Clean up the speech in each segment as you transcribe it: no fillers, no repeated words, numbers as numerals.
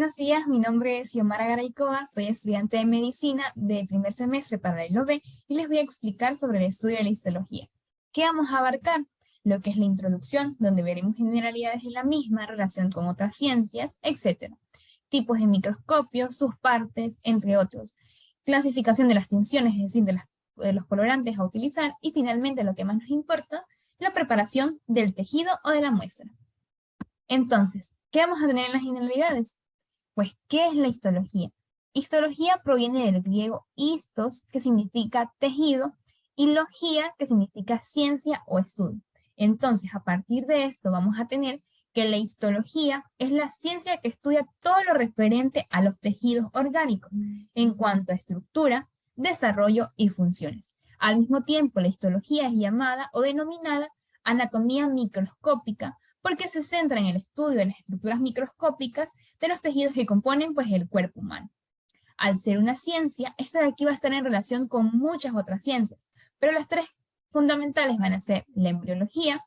Buenos días, mi nombre es Xiomara Garaycoa, soy estudiante de medicina de primer semestre paralelo B y les voy a explicar sobre el estudio de la histología. ¿Qué vamos a abarcar? Lo que es la introducción, donde veremos generalidades de la misma, relación con otras ciencias, etc. Tipos de microscopios, sus partes, entre otros. Clasificación de las tinciones, es decir, de los colorantes a utilizar y finalmente, lo que más nos importa, la preparación del tejido o de la muestra. Entonces, ¿qué vamos a tener en las generalidades? Pues, ¿qué es la histología? Histología proviene del griego histos, que significa tejido, y logía, que significa ciencia o estudio. Entonces, a partir de esto vamos a tener que la histología es la ciencia que estudia todo lo referente a los tejidos orgánicos en cuanto a estructura, desarrollo y funciones. Al mismo tiempo, la histología es llamada o denominada anatomía microscópica porque se centra en el estudio de las estructuras microscópicas de los tejidos que componen pues, el cuerpo humano. Al ser una ciencia, esta de aquí va a estar en relación con muchas otras ciencias, pero las tres fundamentales van a ser la embriología,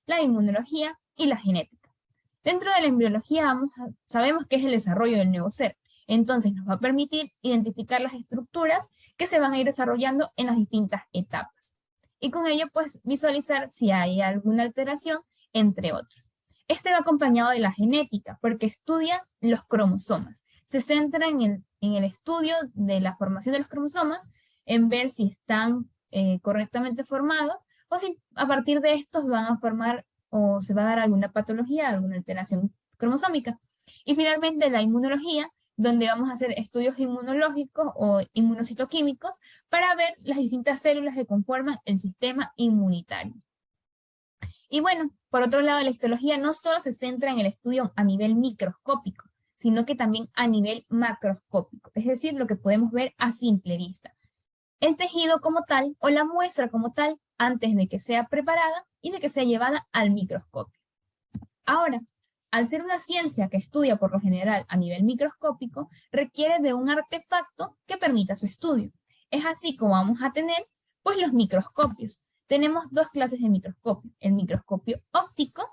la inmunología y la genética. Dentro de la embriología sabemos que es el desarrollo del nuevo ser, entonces nos va a permitir identificar las estructuras que se van a ir desarrollando en las distintas etapas. Y con ello pues visualizar si hay alguna alteración, entre otros. Este va acompañado de la genética, porque estudia los cromosomas. Se centra en el estudio de la formación de los cromosomas, en ver si están correctamente formados, o si a partir de estos van a formar o se va a dar alguna patología, alguna alteración cromosómica. Y finalmente la inmunología, donde vamos a hacer estudios inmunológicos o inmunocitoquímicos para ver las distintas células que conforman el sistema inmunitario. Y bueno, por otro lado, la histología no solo se centra en el estudio a nivel microscópico, sino que también a nivel macroscópico, es decir, lo que podemos ver a simple vista. El tejido como tal o la muestra como tal antes de que sea preparada y de que sea llevada al microscopio. Ahora, al ser una ciencia que estudia por lo general a nivel microscópico, requiere de un artefacto que permita su estudio. Es así como vamos a tener pues los microscopios. Tenemos dos clases de microscopio, el microscopio óptico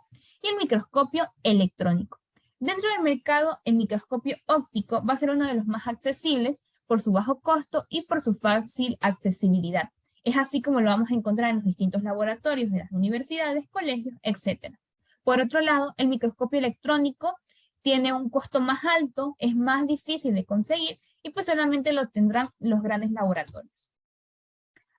y el microscopio electrónico. Dentro del mercado, el microscopio óptico va a ser uno de los más accesibles por su bajo costo y por su fácil accesibilidad. Es así como lo vamos a encontrar en los distintos laboratorios de las universidades, colegios, etc. Por otro lado, el microscopio electrónico tiene un costo más alto, es más difícil de conseguir y pues solamente lo tendrán los grandes laboratorios.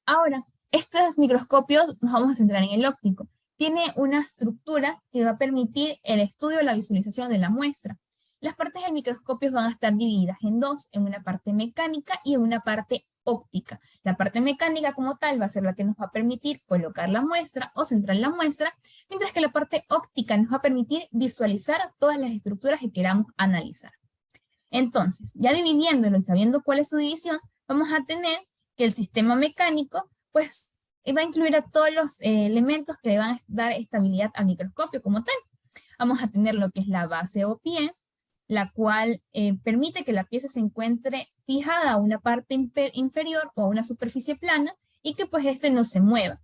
Ahora, estos microscopios nos vamos a centrar en el óptico. Tiene una estructura que va a permitir el estudio y la visualización de la muestra. Las partes del microscopio van a estar divididas en dos, en una parte mecánica y en una parte óptica. La parte mecánica como tal va a ser la que nos va a permitir colocar la muestra o centrar la muestra, mientras que la parte óptica nos va a permitir visualizar todas las estructuras que queramos analizar. Entonces, ya dividiéndolo y sabiendo cuál es su división, vamos a tener que el sistema mecánico, pues, va a incluir a todos los elementos que le van a dar estabilidad al microscopio como tal. Vamos a tener lo que es la base o pie, la cual permite que la pieza se encuentre fijada a una parte inferior o a una superficie plana y que pues este no se mueva.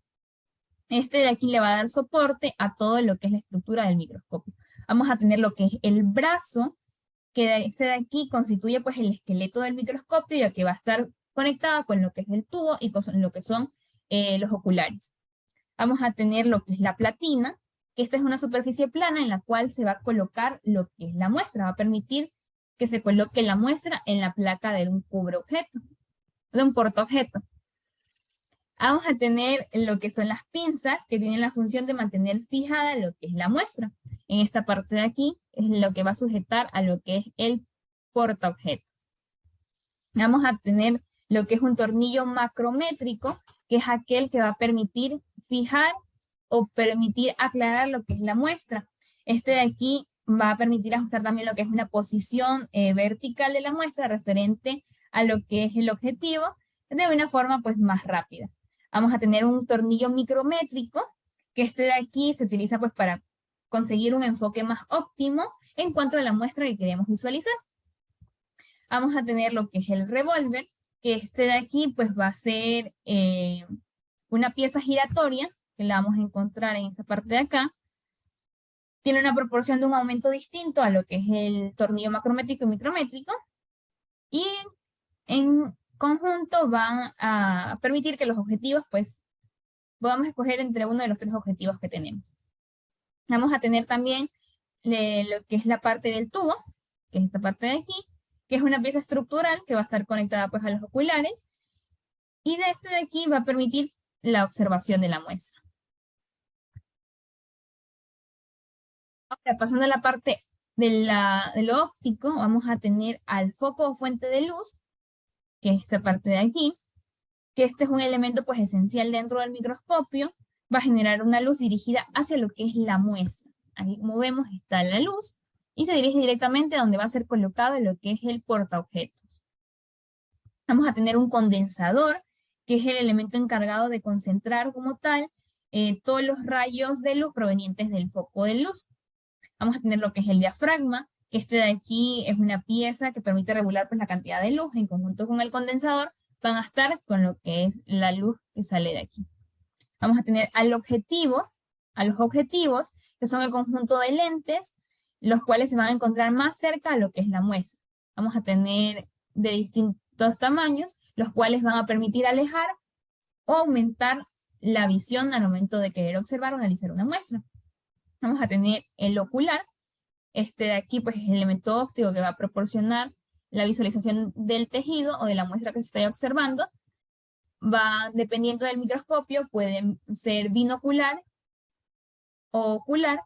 Este de aquí le va a dar soporte a todo lo que es la estructura del microscopio. Vamos a tener lo que es el brazo, que este de aquí constituye pues el esqueleto del microscopio, ya que va a estar conectada con lo que es el tubo y con lo que son los oculares. Vamos a tener lo que es la platina, que esta es una superficie plana en la cual se va a colocar lo que es la muestra, va a permitir que se coloque la muestra en la placa de un cubreobjeto, de un portaobjeto. Vamos a tener lo que son las pinzas, que tienen la función de mantener fijada lo que es la muestra. En esta parte de aquí es lo que va a sujetar a lo que es el portaobjetos. Vamos a tener lo que es un tornillo macrométrico, que es aquel que va a permitir fijar o permitir aclarar lo que es la muestra. Este de aquí va a permitir ajustar también lo que es una posición vertical de la muestra referente a lo que es el objetivo de una forma pues más rápida. Vamos a tener un tornillo micrométrico, que este de aquí se utiliza pues para conseguir un enfoque más óptimo en cuanto a la muestra que queremos visualizar. Vamos a tener lo que es el revólver, que este de aquí pues va a ser una pieza giratoria, que la vamos a encontrar en esa parte de acá, Tiene una proporción de un aumento distinto a lo que es el tornillo macrométrico y micrométrico, y en conjunto van a permitir que los objetivos, pues, podamos escoger entre uno de los tres objetivos que tenemos. Vamos a tener también lo que es la parte del tubo, que es esta parte de aquí, que es una pieza estructural que va a estar conectada pues a los oculares, y de este de aquí va a permitir la observación de la muestra. Ahora, pasando a la parte de lo óptico, vamos a tener al foco o fuente de luz, que es esta parte de aquí, que este es un elemento pues esencial dentro del microscopio, va a generar una luz dirigida hacia lo que es la muestra. Aquí, como vemos, está la luz y se dirige directamente a donde va a ser colocado lo que es el portaobjetos. Vamos a tener un condensador, que es el elemento encargado de concentrar como tal todos los rayos de luz provenientes del foco de luz. Vamos a tener lo que es el diafragma, que este de aquí es una pieza que permite regular pues, la cantidad de luz. En conjunto con el condensador van a estar con lo que es la luz que sale de aquí. Vamos a tener a los objetivos, que son el conjunto de lentes, los cuales se van a encontrar más cerca a lo que es la muestra. Vamos a tener de distintos tamaños, los cuales van a permitir alejar o aumentar la visión al momento de querer observar o analizar una muestra. Vamos a tener el ocular, este de aquí pues es el elemento óptico que va a proporcionar la visualización del tejido o de la muestra que se está observando. Va, dependiendo del microscopio, pueden ser binocular o ocular,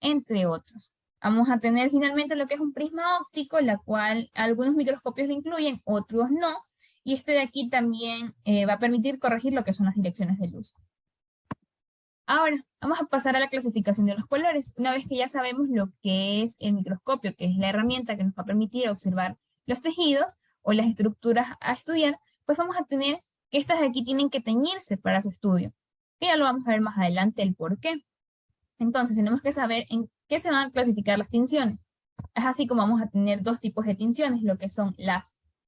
entre otros. Vamos a tener finalmente lo que es un prisma óptico, la cual algunos microscopios lo incluyen, otros no, y este de aquí también va a permitir corregir lo que son las direcciones de luz. Ahora, vamos a pasar a la clasificación de los colores. Una vez que ya sabemos lo que es el microscopio, que es la herramienta que nos va a permitir observar los tejidos o las estructuras a estudiar, pues vamos a tener que estas de aquí tienen que teñirse para su estudio. Que ya lo vamos a ver más adelante el por qué. Entonces, tenemos que saber en qué se van a clasificar las tinciones. Es así como vamos a tener dos tipos de tinciones, lo que son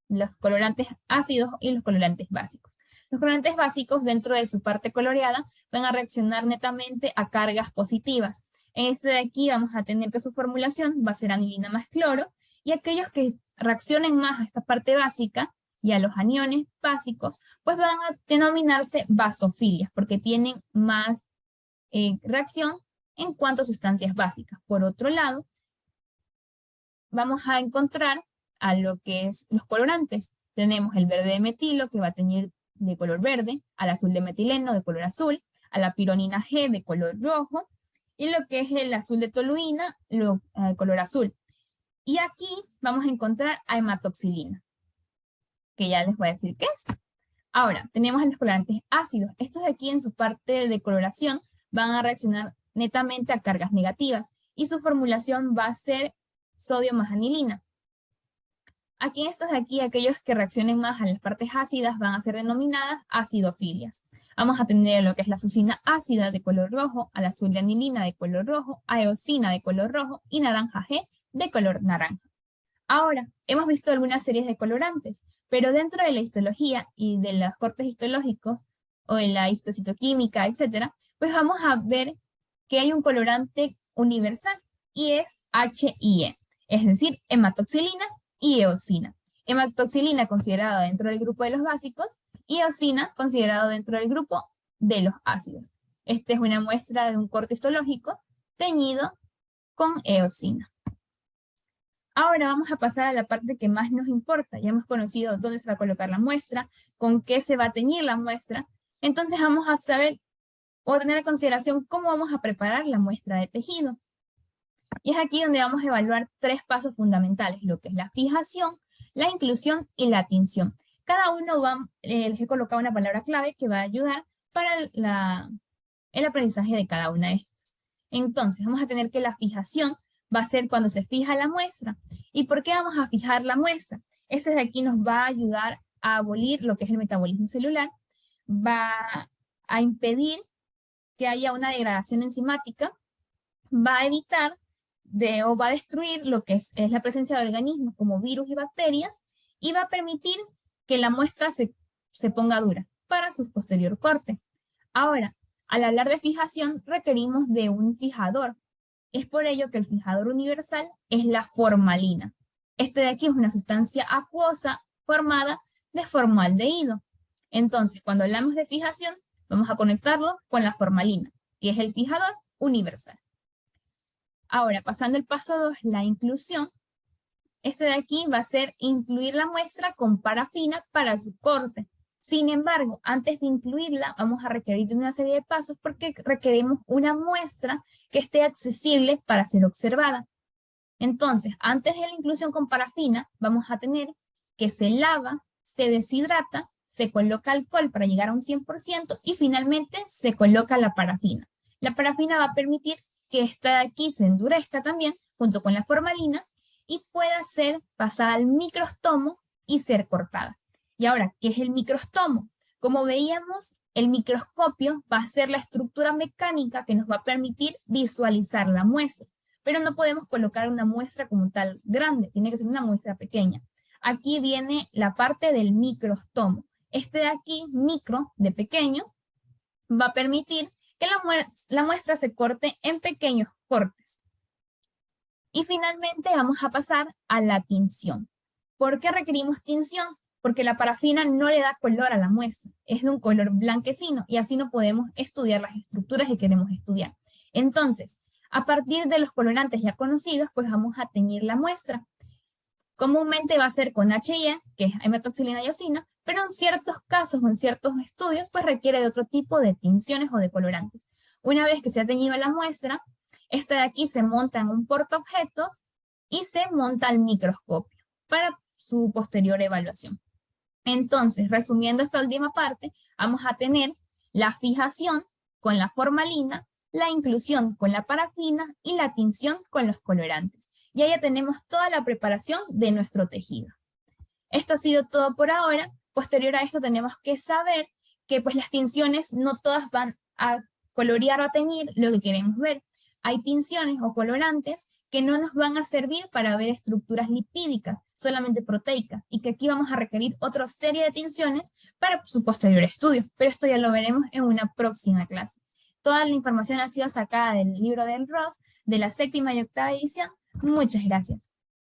los colorantes ácidos y los colorantes básicos. Los colorantes básicos, dentro de su parte coloreada, van a reaccionar netamente a cargas positivas. En este de aquí vamos a tener que su formulación va a ser anilina más cloro, y aquellos que reaccionen más a esta parte básica y a los aniones básicos, pues van a denominarse basofilias, porque tienen más reacción en cuanto a sustancias básicas. Por otro lado, vamos a encontrar a lo que es los colorantes. Tenemos el verde de metilo, que va a teñir de color verde, al azul de metileno de color azul, a la pironina G de color rojo, y lo que es el azul de toluina, color azul. Y aquí vamos a encontrar a hematoxilina, que ya les voy a decir qué es. Ahora, tenemos a los colorantes ácidos. Estos de aquí en su parte de coloración van a reaccionar netamente a cargas negativas, y su formulación va a ser sodio más anilina. Aquí en estos de aquí, aquellos que reaccionen más a las partes ácidas van a ser denominadas acidofilias. Vamos a tener lo que es la fucina ácida de color rojo, al azul de anilina de color rojo, a eosina de color rojo y naranja G de color naranja. Ahora, hemos visto algunas series de colorantes, pero dentro de la histología y de los cortes histológicos o de la histocitoquímica, etcétera, pues vamos a ver que hay un colorante universal y es HIE, es decir, hematoxilina y eosina. Hematoxilina considerada dentro del grupo de los básicos y eosina considerado dentro del grupo de los ácidos. Esta es una muestra de un corte histológico teñido con eosina. Ahora vamos a pasar a la parte que más nos importa. Ya hemos conocido dónde se va a colocar la muestra, con qué se va a teñir la muestra. Entonces vamos a saber o tener en consideración cómo vamos a preparar la muestra de tejido. Y es aquí donde vamos a evaluar tres pasos fundamentales, lo que es la fijación, la inclusión y la tinción. Cada uno les he colocado una palabra clave que va a ayudar para el aprendizaje de cada una de estas. Entonces vamos a tener que la fijación va a ser cuando se fija la muestra. ¿Y por qué vamos a fijar la muestra? Este de aquí nos va a ayudar a abolir lo que es el metabolismo celular, va a impedir que haya una degradación enzimática, va a evitar o va a destruir lo que es la presencia de organismos como virus y bacterias, y va a permitir que la muestra se ponga dura para su posterior corte. Ahora, Al hablar de fijación, requerimos de un fijador. Es por ello que el fijador universal es la formalina. Este de aquí es una sustancia acuosa formada de formaldehído. Entonces, cuando hablamos de fijación, vamos a conectarlo con la formalina, que es el fijador universal. Ahora, pasando al paso 2, la inclusión. Este de aquí va a ser incluir la muestra con parafina para su corte. Sin embargo, antes de incluirla, vamos a requerir de una serie de pasos porque requerimos una muestra que esté accesible para ser observada. Entonces, antes de la inclusión con parafina, vamos a tener que se lava, se deshidrata, se coloca alcohol para llegar a un 100% y finalmente se coloca la parafina. La parafina va a permitir que esta de aquí se endurezca también junto con la formalina y pueda ser pasada al microstomo y ser cortada. Y ahora, ¿qué es el microstomo? Como veíamos, el microscopio va a ser la estructura mecánica que nos va a permitir visualizar la muestra, pero no podemos colocar una muestra como tal grande, tiene que ser una muestra pequeña. Aquí viene la parte del microstomo. Este de aquí, micro, de pequeño, va a permitir que la muestra se corte en pequeños cortes. Y finalmente vamos a pasar a la tinción. ¿Por qué requerimos tinción? Porque la parafina no le da color a la muestra, es de un color blanquecino y así no podemos estudiar las estructuras que queremos estudiar. Entonces, a partir de los colorantes ya conocidos, pues vamos a teñir la muestra. Comúnmente va a ser con H&E, que es hematoxilina y eosina, pero en ciertos casos o en ciertos estudios, pues requiere de otro tipo de tinciones o de colorantes. Una vez que se ha teñido la muestra, esta de aquí se monta en un portaobjetos y se monta al microscopio para su posterior evaluación. Entonces, resumiendo esta última parte, vamos a tener la fijación con la formalina, la inclusión con la parafina y la tinción con los colorantes. Y ahí ya tenemos toda la preparación de nuestro tejido. Esto ha sido todo por ahora. Posterior a esto tenemos que saber que pues las tinciones no todas van a colorear o a teñir lo que queremos ver. Hay tinciones o colorantes que no nos van a servir para ver estructuras lipídicas, solamente proteicas, y que aquí vamos a requerir otra serie de tinciones para su posterior estudio, pero esto ya lo veremos en una próxima clase. Toda la información ha sido sacada del libro del Ross, de la 7ª y 8ª edición. Muchas gracias.